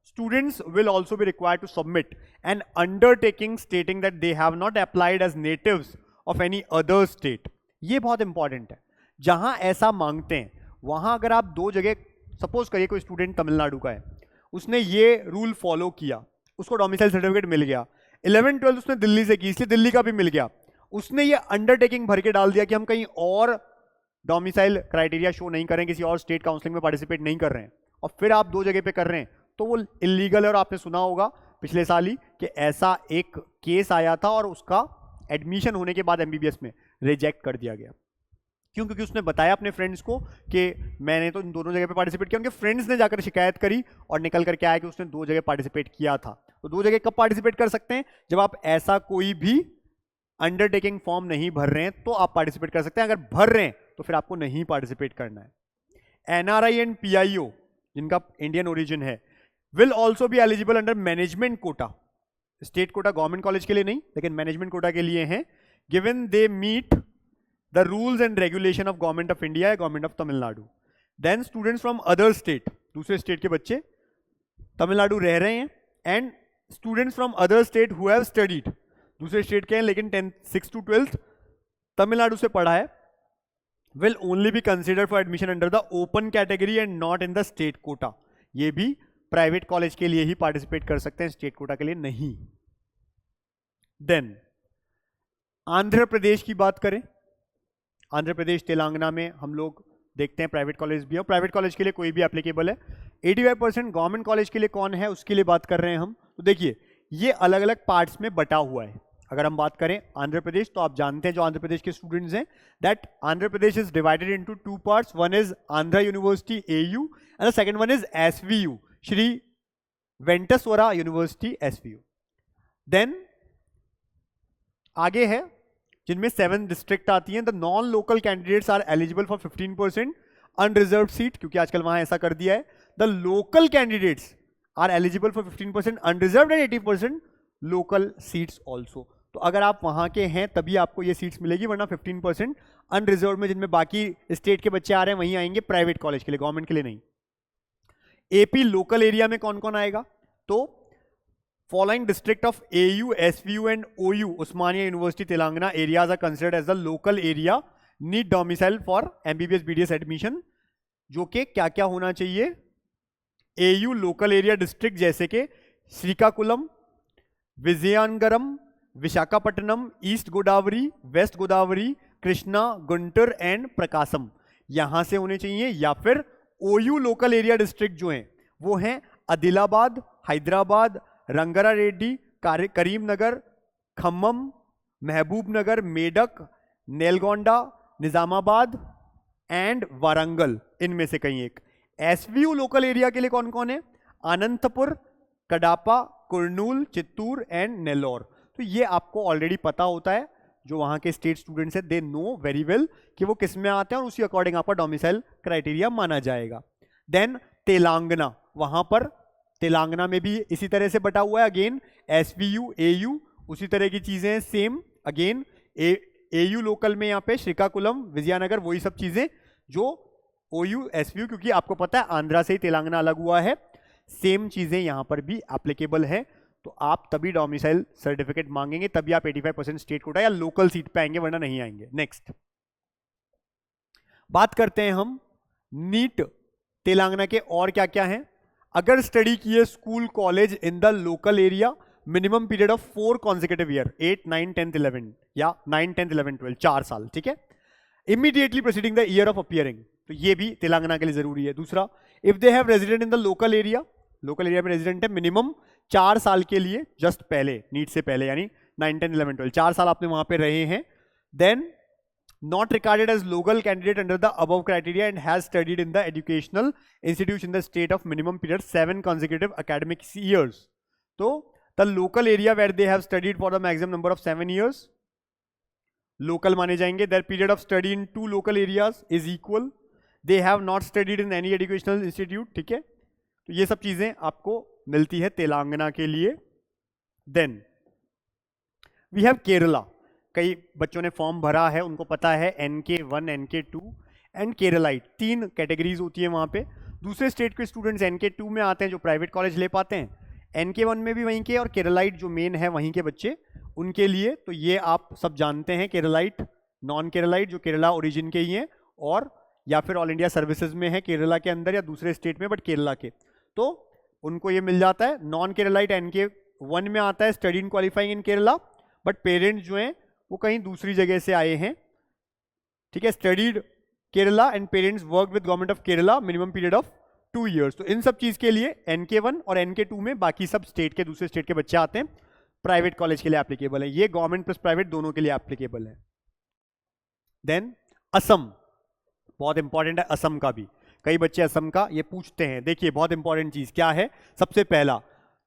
Speaker 1: Students will also be required to submit an undertaking stating that they have not applied as natives of any other state। ये बहुत इंपॉर्टेंट है, जहां ऐसा मांगते हैं वहां अगर आप दो जगह, सपोज करिए कोई स्टूडेंट तमिलनाडु का है, उसने ये रूल फॉलो किया, उसको डोमिसाइल सर्टिफिकेट मिल गया, 11-12 उसने दिल्ली से की इसलिए दिल्ली का भी मिल गया, उसने ये अंडरटेकिंग भर के डाल दिया कि हम कहीं और डोमिसाइल क्राइटेरिया शो नहीं करें, किसी और स्टेट काउंसलिंग में पार्टिसिपेट नहीं कर रहे हैं, और फिर आप दो जगह पे कर रहे हैं, तो वो इलीगल है। और आपने सुना होगा पिछले साल ही कि ऐसा एक केस आया था और उसका एडमिशन होने के बाद MBBS में रिजेक्ट कर दिया गया। क्यों? क्योंकि उसने बताया अपने फ्रेंड्स को कि मैंने तो इन दोनों जगह पे पार्टिसिपेट किया, उनके फ्रेंड्स ने जाकर शिकायत करी और निकल करके आया कि उसने दो जगह पार्टिसिपेट किया था। तो दो जगह कब पार्टिसिपेट कर सकते हैं? जब आप ऐसा कोई भी अंडरटेकिंग फॉर्म नहीं भर रहे हैं तो आप पार्टिसिपेट कर सकते हैं, अगर भर रहे हैं तो फिर आपको नहीं पार्टिसिपेट करना है। NRI एंड PIO जिनका इंडियन ओरिजिन है will also be eligible under management quota. State quota government college के लिए नहीं, लेकिन मैनेजमेंट कोटा के लिए हैं, given they meet the rules and regulation of government of India या government of Tamil Nadu. Then students from other state, दूसरे state के बच्चे तमिलनाडु रह रहे हैं, and students from other state who have studied, दूसरे स्टेट के हैं लेकिन 6 to 12 तमिलनाडु से पढ़ा है, will only be consider for admission under the open category and not in the state Kota. ये भी प्राइवेट कॉलेज के लिए ही पार्टिसिपेट कर सकते हैं, स्टेट कोटा के लिए नहीं। देन आंध्र प्रदेश की बात करें, आंध्र प्रदेश तेलंगाना में हम लोग देखते हैं प्राइवेट कॉलेज भी है, प्राइवेट कॉलेज के लिए कोई भी एप्लीकेबल है। 85% गवर्नमेंट कॉलेज के लिए कौन है उसके लिए बात कर रहे हैं हम। तो देखिए ये अलग अलग पार्ट्स में बटा हुआ है। अगर हम बात करें आंध्र प्रदेश, तो आप जानते हैं जो आंध्र प्रदेश के स्टूडेंट्स हैं that Andhra Pradesh is divided into 2 parts, one is Andhra university AU and the second one is SVU, Shri Venkateswara university SVU। Then आगे है जिनमें 7 डिस्ट्रिक्ट आती हैं। The non local candidates are eligible for 15% unreserved seat, क्योंकि आजकल वहां ऐसा कर दिया है। The local candidates are eligible for 15% unreserved and 80% local seats also. तो अगर आप वहां के हैं तभी आपको ये सीट्स मिलेगी, वरना 15% अनरिजर्व में जिनमें बाकी स्टेट के बच्चे आ रहे हैं वहीं आएंगे, प्राइवेट कॉलेज के लिए, गवर्नमेंट के लिए नहीं। AP लोकल एरिया में कौन कौन आएगा? तो following district of AU, SVU and OU, Osmania university Telangana areas are considered as the local area need domicile for MBBS BDS admission. जो कि क्या क्या होना चाहिए? AU लोकल एरिया डिस्ट्रिक्ट जैसे कि Srikakulam, Vizianagaram, Visakhapatnam, east Godavari, west Godavari, Krishna, Guntur and Prakasam, यहां से होने चाहिए। या फिर OU लोकल एरिया डिस्ट्रिक्ट जो हैं वो हैं आदिलाबाद, हैदराबाद, रंगारा रेड्डी, करीमनगर, खम्मम, महबूब नगर, मेडक, नेलगोंडा, निजामाबाद एंड वारंगल, इनमें से कहीं एक। SVU लोकल एरिया के लिए कौन कौन है? अनंतपुर, कडापा, कुर्नूल, चित्तूर एंड नेल्लोर। तो ये आपको ऑलरेडी पता होता है, जो वहां के स्टेट स्टूडेंट्स हैं दे नो वेरी वेल कि वो किस में आते हैं और उसी अकॉर्डिंग आपका डोमिसाइल क्राइटेरिया माना जाएगा। देन तेलंगाना, वहां पर तेलंगाना में भी इसी तरह से बटा हुआ है, अगेन SVU, AU उसी तरह की चीजें हैं सेम। अगेन AU लोकल में यहाँ पे श्रीकाकुलम, विजयनगर, वही सब चीजें जो OU, SVU, क्योंकि आपको पता है आंध्रा से ही तेलंगाना अलग हुआ है, सेम चीजें यहां पर भी एप्लीकेबल है। तो आप तभी डोमिसाइल सर्टिफिकेट मांगेंगे, तभी आप 85% स्टेट कोटा या लोकल सीट पे आएंगे, वरना नहीं आएंगे। नेक्स्ट बात करते हैं हम नीट तेलंगाना के और क्या क्या है। अगर स्टडी किए school college in the local area, minimum period of 4 consecutive year, 8, 9, 10, 11 या 9, 10, 11, 12, 4 साल, ठीक है। Immediately preceding the year of appearing, तो ये भी तेलंगाना के लिए जरूरी है। दूसरा, if they have resident in the local area, local area में रेजिडेंट है, मिनिमम 4 साल के लिए जस्ट पहले, नीट से पहले, यानी 9, 10, 11, 12, 4 साल आपने वहां पे रहे हैं. Then not regarded as local candidate under the above criteria and has studied in the educational institution in the state of minimum period 7 consecutive academic years. So the local area where they have studied for the maximum number of 7 years, local माने जाएंगे. Their period of study in 2 local areas is equal. They have not studied in any educational institute. ठीक है, तो ये सब चीजें आपको मिलती है तेलंगाना के लिए. Then we have Kerala. कई बच्चों ने फॉर्म भरा है, उनको पता है NK1, NK2 and Keralite 3 categories होती है वहाँ पे. दूसरे स्टेट के स्टूडेंट्स NK2 में आते हैं जो प्राइवेट कॉलेज ले पाते हैं, NK1 में भी वहीं के, और केरलाइट जो मेन है वहीं के बच्चे, उनके लिए तो ये आप सब जानते हैं. केरलाइट, नॉन केरलाइट जो केरला ओरिजिन के ही हैं, और या फिर ऑल इंडिया सर्विसेज में है केरला के अंदर या दूसरे स्टेट में बट केरला के, तो उनको ये मिल जाता है. नॉन केरलाइट NK1 में आता है, study in qualifying in Kerala, but parents जो हैं वो कहीं दूसरी जगह से आए हैं. ठीक है, studied Kerala and parents work with government of Kerala minimum period of 2 years. तो इन सब चीज के लिए NK1 और NK2 में बाकी सब स्टेट के, दूसरे स्टेट के बच्चे आते हैं, प्राइवेट कॉलेज के लिए एप्लीकेबल है. ये गवर्नमेंट प्लस प्राइवेट दोनों के लिए एप्लीकेबल है. देन असम, बहुत इंपॉर्टेंट है असम का भी. कई बच्चे असम का ये पूछते हैं. देखिए बहुत इंपॉर्टेंट चीज क्या है. सबसे पहला,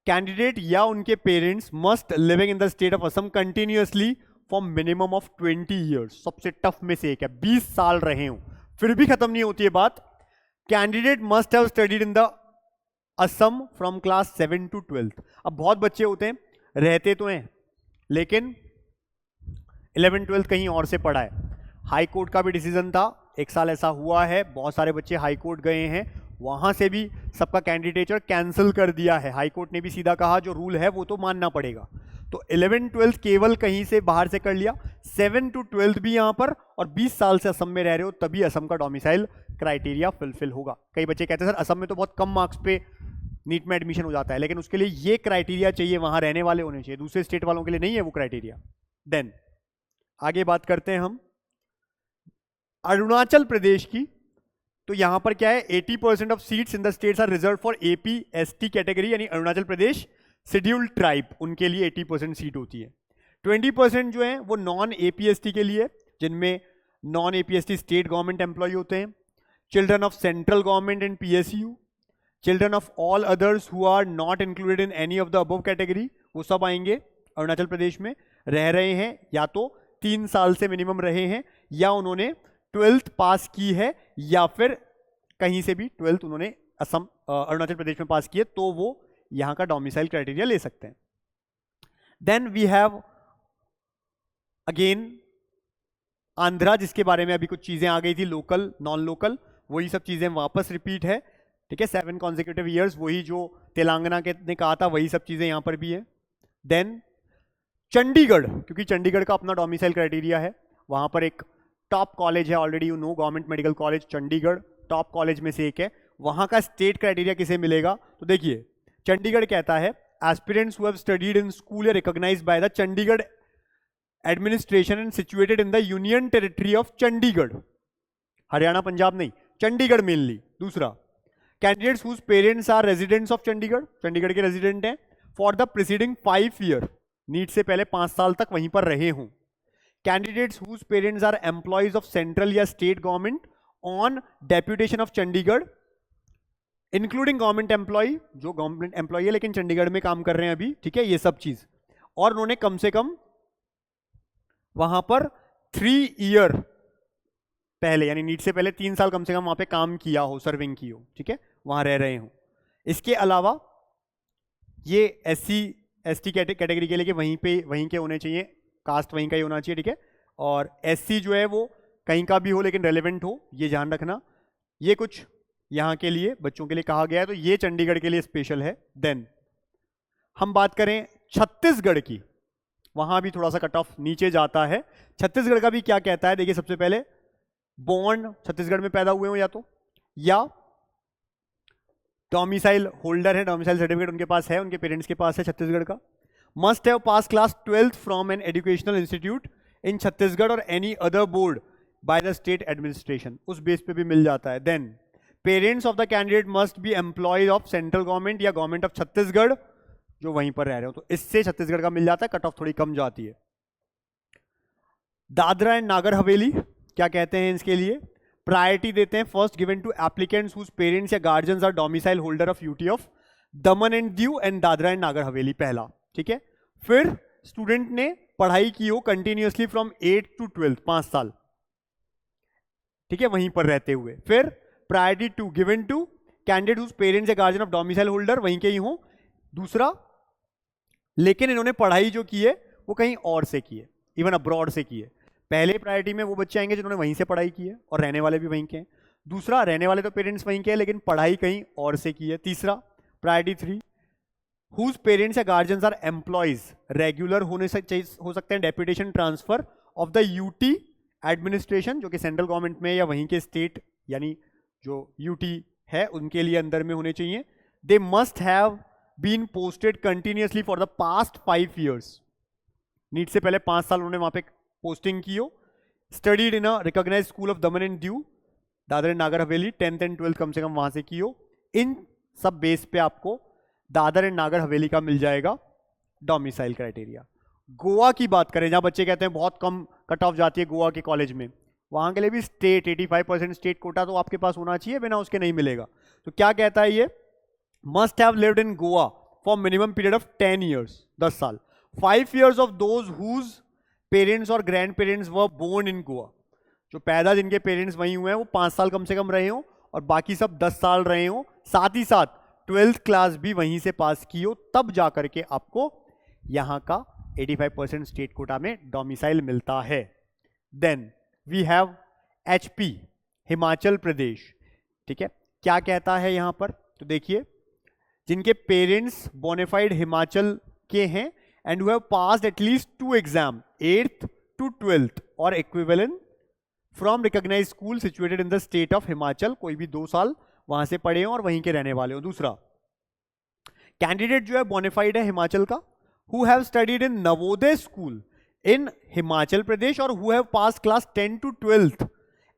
Speaker 1: कैंडिडेट या उनके parents must living in the state of Assam continuously for minimum of 20 years. सबसे टफ में से एक है, 20 साल रहे हो, फिर भी खत्म नहीं होती है बात. Candidate must have studied in the Assam from class 7 to 12. अब बहुत बच्चे होते हैं, रहते तो हैं लेकिन 11, 12 कहीं और से पढ़ा है. हाई कोर्ट का भी डिसीजन था, 1 साल ऐसा हुआ है, बहुत सारे बच्चे हाई कोर्ट गए हैं, वहां से भी सबका कैंडिडेचर कैंसिल कर दिया है. हाई कोर्ट ने भी सीधा कहा जो रूल है वो तो मानना पड़ेगा. तो 11, 12 केवल कहीं से बाहर से कर लिया, 7 to 12 भी यहां पर, और 20 साल से असम में रह रहे हो तभी असम का डोमिसाइल क्राइटेरिया फुलफिल होगा. कई बच्चे कहते हैं सर असम में तो बहुत कम मार्क्स पे नीट में एडमिशन हो जाता है, लेकिन उसके लिए ये क्राइटेरिया चाहिए, वहां रहने वाले होने चाहिए, दूसरे स्टेट वालों के लिए नहीं है वो क्राइटेरिया. देन आगे बात करते हैं हम अरुणाचल प्रदेश की. तो यहां पर क्या है, 80% of seats in the states are reserved for AP ST category, यानी अरुणाचल प्रदेश शेड्यूल्ड ट्राइब, उनके लिए 80% सीट होती है. 20% जो है वो नॉन AP ST के लिए, जिनमें non AP ST state government employee होते हैं, children of central government and PSU, children of all others who are not included in any of the above category, वो सब आएंगे. अरुणाचल प्रदेश में रह रहे हैं, या तो 3 साल से मिनिमम रहे हैं, या उन्होंने 12th पास की है, या फिर कहीं से भी 12th उन्होंने असम अरुणाचल प्रदेश में पास की है, तो वो यहां का डोमिसाइल क्राइटेरिया ले सकते हैं. Then we have again Andhra, जिसके बारे में अभी कुछ चीजें आ गई थी, लोकल नॉन लोकल, वही सब चीजें वापस रिपीट है. ठीक है, 7 consecutive years, वही जो तेलंगाना के ने कहा था वही सब चीजें यहां पर भी है. देन चंडीगढ़, क्योंकि चंडीगढ़ का अपना डोमिसाइल क्राइटेरिया है, वहां पर एक टॉप कॉलेज है, already you know, government medical college Chandigarh top college में से एक है. वहां का स्टेट क्राइटेरिया किसे मिलेगा, तो देखिए चंडीगढ़ कहता है aspirants who have studied in school recognized by the Chandigarh administration and situated in the union territory of Chandigarh, Haryana Punjab नहीं, चंडीगढ़ मेनली. दूसरा, candidates whose parents are residents of Chandigarh, Chandigarh के रेजिडेंट हैं, for the preceding 5 year, NEET से पहले 5 साल तक वहीं पर रहे हों. Candidates whose parents are employees of central या state government on deputation of Chandigarh, including government employ, जो गवर्नमेंट एम्प्लॉय है लेकिन चंडीगढ़ में काम कर रहे हैं अभी. ठीक है, ये सब चीज, और उन्होंने कम से कम वहां पर 3 year पहले, यानी नीट से पहले 3 साल कम से कम वहां पे काम किया हो, सर्विंग की हो. ठीक है, वहां रह रहे हो. इसके अलावा ये SC ST कैटेगरी के लिए कि वहीं के होने चाहिए, कास्ट वहीं का ही होना चाहिए. ठीक है, और SC जो है वो कहीं का भी हो लेकिन रेलेवेंट हो, ये ध्यान रखना. ये कुछ यहाँ के लिए बच्चों के लिए कहा गया है, तो ये चंडीगढ़ के लिए स्पेशल है. देन हम बात करें छत्तीसगढ़ की, वहां भी थोड़ा सा कट ऑफ नीचे जाता है. छत्तीसगढ़ का भी क्या कहता है, देखिए सबसे पहले बॉर्न छत्तीसगढ़ में पैदा हुए हो, या डोमिसाइल होल्डर है, डोमिसाइल सर्टिफिकेट उनके पास है, उनके पेरेंट्स के पास है छत्तीसगढ़ का. Must have pass class 12th from an educational institute in Chhattisgarh और any other board by the state administration, उस बेस पे भी मिल जाता है. Then parents of the candidate must be employees of central government या गवर्नमेंट ऑफ छत्तीसगढ़ जो वहीं पर रह रहे हो, तो इससे छत्तीसगढ़ का मिल जाता है, कट ऑफ थोड़ी कम जाती है। दादरा एंड नागर हवेली क्या कहते हैं इसके लिए? प्रायोरिटी देते हैं first given to applicants whose parents या guardians are domicile holder of UT of Daman and Diu and Dadra and Nagar Haveli, पहला, ठीक है। फिर स्टूडेंट ने पढ़ाई की हो कंटिन्यूअसली फ्रॉम 8 to 12, 5 साल, ठीक है, वहीं पर रहते हुए। फिर priority to given to candidate whose parents या गार्जियन ऑफ डोमिसाइल होल्डर, वहीं के ही हो। दूसरा, लेकिन इन्होंने पढ़ाई जो की है वो कहीं और से की है, इवन अब्रॉड से की है। पहले प्रायोरिटी में वो बच्चे आएंगे जिन्होंने वहीं से पढ़ाई की है और रहने वाले भी वहीं के हैं। दूसरा, रहने वाले तो पेरेंट्स वहीं के हैं लेकिन पढ़ाई कहीं और से की है। तीसरा, प्रायोरिटी 3, हुज पेरेंट्स या गार्जियंस आर एम्प्लॉइज, रेगुलर हो सकते हैं, deputation transfer of the UT administration, जो कि सेंट्रल गवर्नमेंट में या वहीं के स्टेट यानी जो यूटी है उनके लिए अंदर में होने चाहिए। They must have been posted continuously for the past 5 years, NEET से पहले 5 साल उन्होंने वहां पे पोस्टिंग की हो। Studied in a recognised school of Daman and Diu, Dadra and Nagar Haveli, 10th and 12th कम से कम वहां से की हो। इन सब बेस पे आपको दादर एंड नागर हवेली का मिल जाएगा डोमिसाइल क्राइटेरिया। गोवा की बात करें, जहां बच्चे कहते हैं बहुत कम कट ऑफ जाती है गोवा के कॉलेज में, वहां के लिए भी स्टेट 85% स्टेट कोटा तो आपके पास होना चाहिए, बिना उसके नहीं मिलेगा। तो क्या कहता है ये? Must have lived in Goa for minimum period of 10 years, 10 साल। 5 years of those whose parents और ग्रैंड पेरेंट्स वर बोर्न इन गोवा, जो पैदा जिनके पेरेंट्स वहीं हुए हैं वो 5 साल कम से कम रहे हो और बाकी सब 10 साल रहे हो, साथ ही साथ 12th क्लास भी वहीं से पास की हो, तब जाकर के आपको यहां का 85% स्टेट कोटा में डोमिसाइल मिलता है। Then we have HP, Himachal Pradesh, ठीक है। क्या कहता है यहां पर? तो देखिए, जिनके पेरेंट्स बोनाफाइड हिमाचल के हैं and who have passed at least 2 exam 8th to 12th और equivalent from recognised school situated in the state of Himachal, कोई भी 2 साल वहां से पढ़े हो और वहीं के रहने वाले हो। दूसरा, कैंडिडेट जो है बोनाफाइड है हिमाचल का, who have studied in Navodaya school in Himachal Pradesh और who have pass class 10 to 12th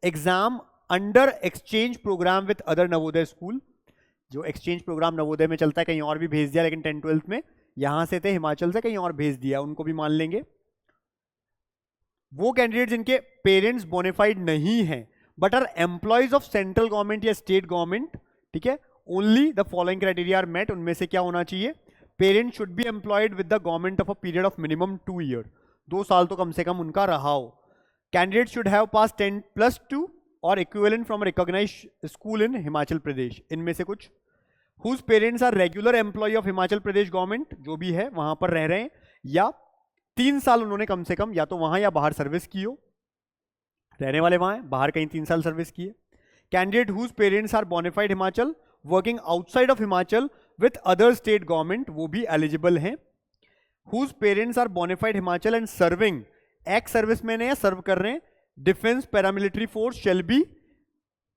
Speaker 1: exam under exchange programme with other Navodaya school, जो एक्सचेंज प्रोग्राम नवोदय में चलता है, कहीं और भी भेज दिया, लेकिन 10 12th में यहां से थे हिमाचल से कहीं और भेज दिया, उनको भी मान लेंगे। वो कैंडिडेट जिनके पेरेंट्स बोनाफाइड नहीं हैं but are employees of central government या स्टेट गवर्नमेंट, ठीक है, only the following criteria are met. उनमें से क्या होना चाहिए? Parent should be employed with the government of a period of minimum 2 year, 2 साल तो कम से कम उनका रहा हो। कैंडिडेट शुड हैव पास 10+2 और equivalent from recognised school in Himachal Pradesh, इनमें से कुछ। Whose parents are regular employ of Himachal Pradesh government, जो भी है वहां पर रह रहे हैं, या 3 साल उन्होंने कम से कम या तो वहां या बाहर सर्विस की हो, रहने वाले वहां है, बाहर कहीं 3 साल सर्विस की है। Candidate whose parents are bonafide Himachal working outside of Himachal with other state government, वो भी एलिजिबल हैं। Whose parents are bonafide Himachal and serving, ex serviceman है या सर्व कर रहे हैं, defence paramilitary force shall be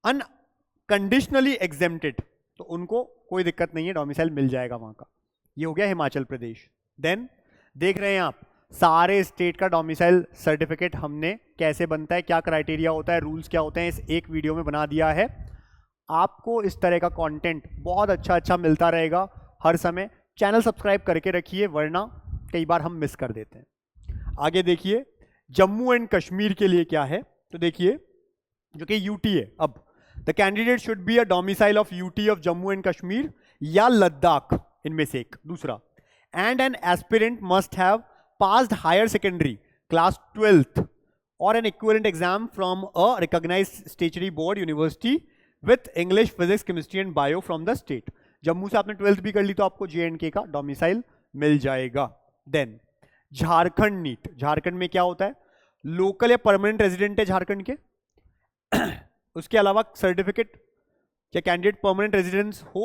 Speaker 1: unconditionally exempted, तो उनको कोई दिक्कत नहीं है, डोमिसाइल मिल जाएगा वहां का। ये हो गया हिमाचल प्रदेश। देन देख रहे हैं आप सारे स्टेट का डोमिसाइल सर्टिफिकेट हमने कैसे बनता है, क्या क्राइटेरिया होता है, रूल्स क्या होते हैं, इस एक वीडियो में बना दिया है। आपको इस तरह का कंटेंट बहुत अच्छा मिलता रहेगा हर समय। चैनल सब्सक्राइब करके रखिए, वरना कई बार हम मिस कर देते हैं। आगे देखिए जम्मू एंड कश्मीर के लिए क्या है, तो देखिए जो कि यूटी है, अब the candidate should be a domicile of UT of Jammu and Kashmir या लद्दाख, इनमें से एक। दूसरा, and an aspirant must have passed higher secondary class 12th और an equivalent exam from a recognised statutory board university with English, physics, chemistry and bio from the state. Jammu से आपने 12th भी कर ली तो आपको JNK का डोमिसाइल मिल जाएगा। Then Jharkhand NEET, Jharkhand में क्या होता है, लोकल या परमानेंट रेजिडेंट है झारखंड के, उसके अलावा सर्टिफिकेट या कैंडिडेट परमानेंट रेजिडेंस हो,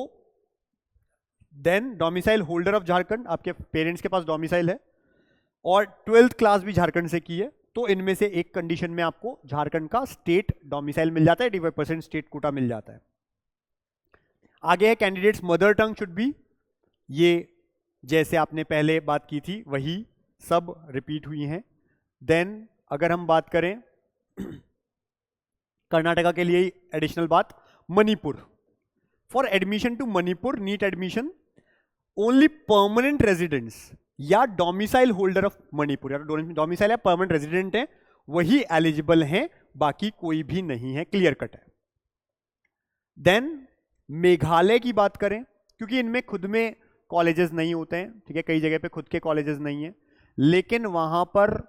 Speaker 1: then domicile holder of Jharkhand, आपके पेरेंट्स के पास डोमिसाइल है, और 12th क्लास भी झारखंड से की है, तो इनमें से एक कंडीशन में आपको झारखंड का स्टेट डोमिसाइल मिल जाता है, 85% स्टेट कोटा मिल जाता है। आगे है candidates mother tongue should B, ये जैसे आपने पहले बात की थी वही सब रिपीट हुई हैं। देन अगर हम बात करें कर्नाटका के लिए एडिशनल बात, Manipur, for admission to Manipur NEET admission only permanent residents या डोमिसाइल होल्डर ऑफ मणिपुर, या डोमिसाइल या परमानेंट रेजिडेंट है वही एलिजिबल हैं, बाकी कोई भी नहीं है। क्लियर कट है। देन मेघालय की बात करें, क्योंकि इनमें खुद में कॉलेजेस नहीं होते हैं, ठीक है, कई जगह पे खुद के कॉलेजेस नहीं है, लेकिन वहां पर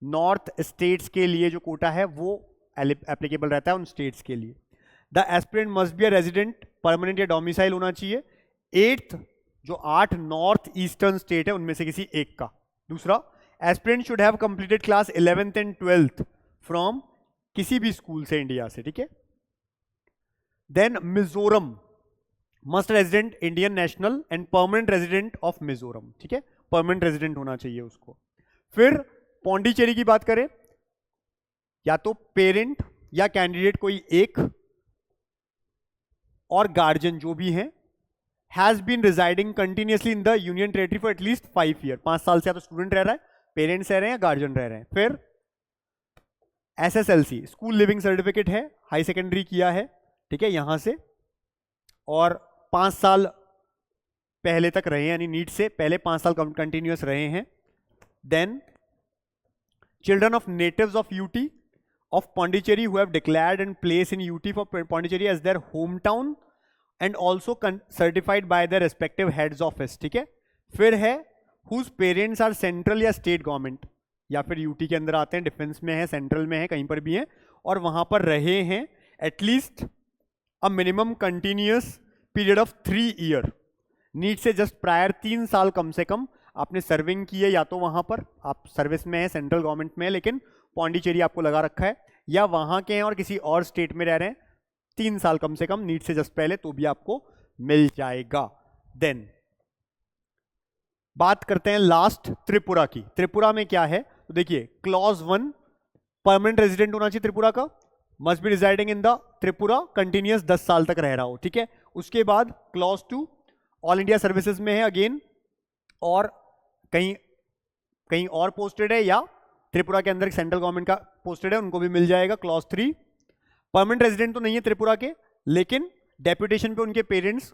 Speaker 1: नॉर्थ स्टेट्स के लिए जो कोटा है वो एप्लीकेबल रहता है उन स्टेट्स के लिए। The aspirant must be a resident, permanent या डोमिसाइल होना चाहिए। 8th जो 8 नॉर्थ ईस्टर्न स्टेट है उनमें से किसी एक का। दूसरा, aspirant should have completed class 11th and 12th फ्रॉम किसी भी स्कूल से इंडिया से, ठीक है। Then Mizoram must resident Indian national and permanent resident of Mizoram, ठीक है, परमानेंट रेजिडेंट होना चाहिए उसको। फिर पौंडीचेरी की बात करें, या तो पेरेंट या कैंडिडेट कोई एक और गार्जियन जो भी है has been residing continuously in the union territory for at least 5 year, 5 साल से या तो स्टूडेंट रह रहा है, पेरेंट्स रह रहे हैं या गार्जियन रह रहे हैं। फिर SSLC स्कूल लिविंग सर्टिफिकेट है, हाई सेकेंडरी किया है, ठीक है, यहां से, और 5 साल पहले तक रहे हैं, यानी नीट से पहले 5 साल कंटिन्यूअस रहे हैं। Then children of natives of UT of Pondicherry who have declared and placed in UT for Pondicherry as their hometown and also certified by their respective heads office, ठीक है। फिर है whose parents are central या state government, या फिर UT के अंदर आते हैं, डिफेंस में है, सेंट्रल में है, कहीं पर भी है, और वहां पर रहे हैं at least a minimum continuous period of 3 year, NEET से जस्ट प्रायर 3 साल कम से कम आपने सर्विंग की है, या तो वहां पर आप सर्विस में है, सेंट्रल गवर्नमेंट में है, लेकिन पौंडीचेरी आपको लगा रखा है, या वहां के हैं और किसी और स्टेट में रह रहे हैं 3 साल कम से कम नीट से जस्ट पहले, तो भी आपको मिल जाएगा। देन बात करते हैं लास्ट त्रिपुरा की। त्रिपुरा में क्या है, तो देखिए क्लॉज 1 परमानेंट रेजिडेंट होना चाहिए त्रिपुरा का, must be residing in the Tripura continuous 10 साल तक रह रहा हो, ठीक है। उसके बाद क्लॉज 2 ऑल इंडिया सर्विसेज में है अगेन, और कहीं और पोस्टेड है या त्रिपुरा के अंदर सेंट्रल गवर्नमेंट का पोस्टेड है, उनको भी मिल जाएगा। क्लॉज 3 परमानेंट रेजिडेंट तो नहीं है त्रिपुरा के, लेकिन डेप्यूटेशन पे उनके पेरेंट्स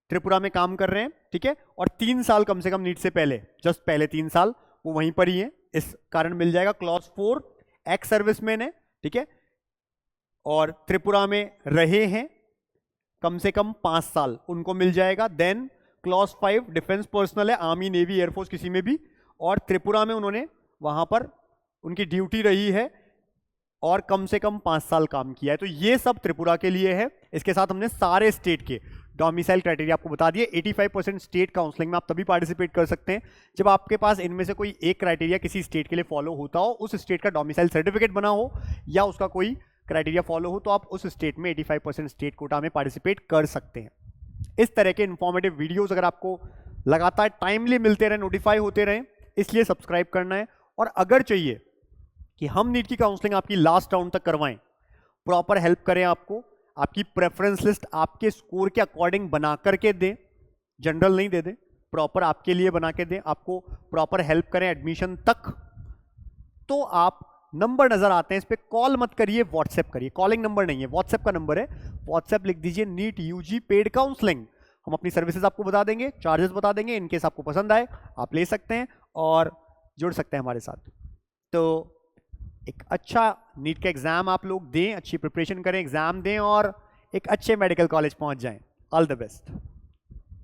Speaker 1: त्रिपुरा में काम कर रहे हैं, ठीक है, और 3 साल कम से कम नीट से पहले, जस्ट पहले 3 साल वो वहीं पर ही है, इस कारण मिल जाएगा। क्लॉज 4 एक्स सर्विसमैन है, ठीक है, और त्रिपुरा में रहे हैं कम से कम 5 साल, उनको मिल जाएगा। देन क्लॉज 5 डिफेंस पर्सनल है, आर्मी नेवी एयरफोर्स किसी में भी, और त्रिपुरा में उन्होंने वहां पर उनकी ड्यूटी रही है और कम से कम 5 साल काम किया है। तो ये सब त्रिपुरा के लिए है। इसके साथ हमने सारे स्टेट के डोमिसाइल क्राइटेरिया आपको बता दिए। 85% स्टेट काउंसलिंग में आप तभी पार्टिसिपेट कर सकते हैं जब आपके पास इनमें से कोई एक क्राइटेरिया किसी स्टेट के लिए फॉलो होता हो, उस स्टेट का डोमिसाइल सर्टिफिकेट बना हो, या उसका कोई क्राइटेरिया फॉलो हो, तो आप उस स्टेट में 85% स्टेट कोटा में पार्टिसिपेट कर सकते हैं। इस तरह के इंफॉर्मेटिव वीडियोस अगर आपको लगातार टाइमली मिलते रहे, नोटिफाई होते रहे, इसलिए सब्सक्राइब करना है। और अगर चाहिए कि हम नीट की काउंसलिंग आपकी लास्ट राउंड तक करवाएं, प्रॉपर हेल्प करें, आपको आपकी प्रेफरेंस लिस्ट आपके स्कोर के अकॉर्डिंग बना करके दें, जनरल नहीं दे दें, प्रॉपर आपके लिए बना के दें, आपको प्रॉपर हेल्प करें एडमिशन तक, तो आप नंबर नजर आते हैं, इस पर कॉल मत करिए, व्हाट्सएप करिए। कॉलिंग नंबर नहीं है, व्हाट्सएप का नंबर है, व्हाट्सएप लिख दीजिए नीट यूजी पेड काउंसलिंग। हम अपनी सर्विसेज आपको बता देंगे, चार्जेस बता देंगे, इनकेस आपको पसंद आए आप ले सकते हैं और जुड़ सकते हैं हमारे साथ। तो एक अच्छा नीट का एग्जाम आप लोग दें, अच्छी प्रिपरेशन करें, एग्जाम दें और एक अच्छे मेडिकल कॉलेज पहुंच जाएं। All the best.